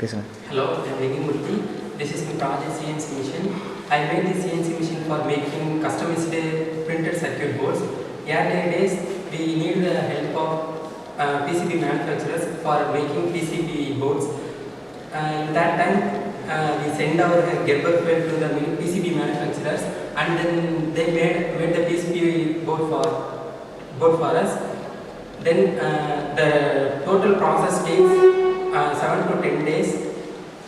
Okay, sir. Hello, I am Lingamoorthi. This is my project CNC machine. I made this CNC machine for making customized printed circuit boards. Nowadays, we need the help of PCB manufacturers for making PCB boards. In that time, we send our Gerber file to the PCB manufacturers, and then they made the PCB board for us. Then the total process takes 7 to 10 days.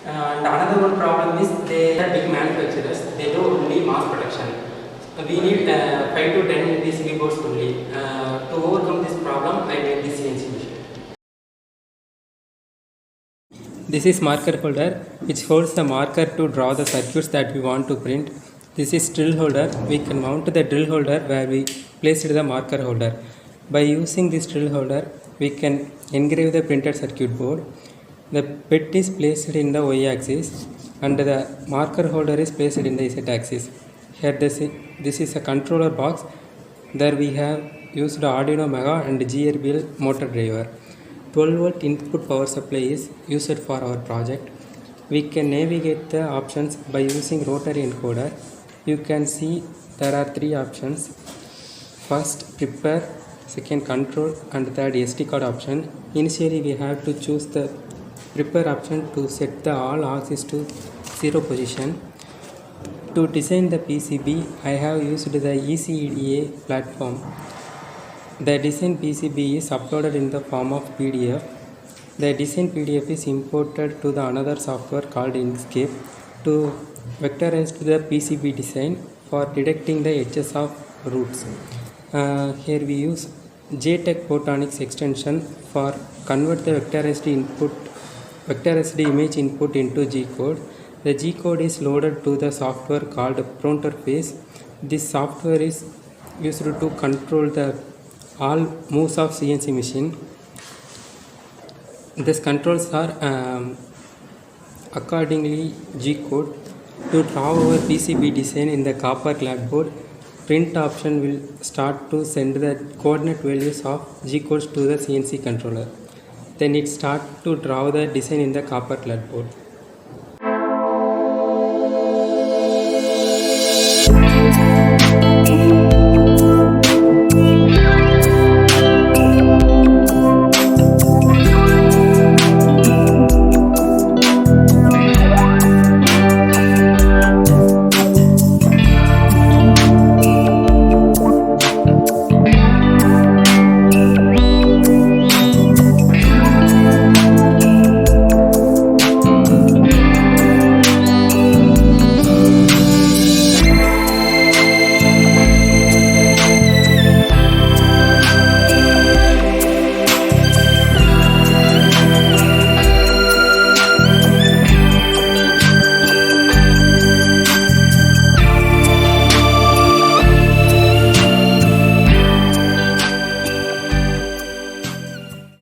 And another one problem is they are big manufacturers, they do only mass production. We need 5 to 10 PCB boards only. To overcome this problem, I made this CNC machine. This is marker holder, which holds the marker to draw the circuits that we want to print. This is drill holder. We can mount the drill holder where we placed the marker holder. By using this drill holder, we can engrave the printed circuit board. The bit is placed in the y-axis and the marker holder is placed in the z-axis. Here this is a controller box. There we have used Arduino Mega and GRBL motor driver. 12-volt input power supply is used for our project. We can navigate the options by using rotary encoder. You can see there are 3 options. First, prepare, second, control, and third, SD card option. Initially we have to choose the prepare option to set the all axis to 0 position. To design the PCB, I have used the ECEDA platform. The design PCB is uploaded in the form of PDF. The design PDF is imported to the another software called Inkscape to vectorize the PCB design for detecting the edges of roots. Here we use JTech Photonics extension for convert the vectorized image input into G code. The G code is loaded to the software called Pronterface. This software is used to control the all moves of CNC machine. These controls are accordingly G code. To draw our PCB design in the copper clapboard, print option will start to send the coordinate values of G codes to the CNC controller. Then it starts to draw the design in the copper clapboard.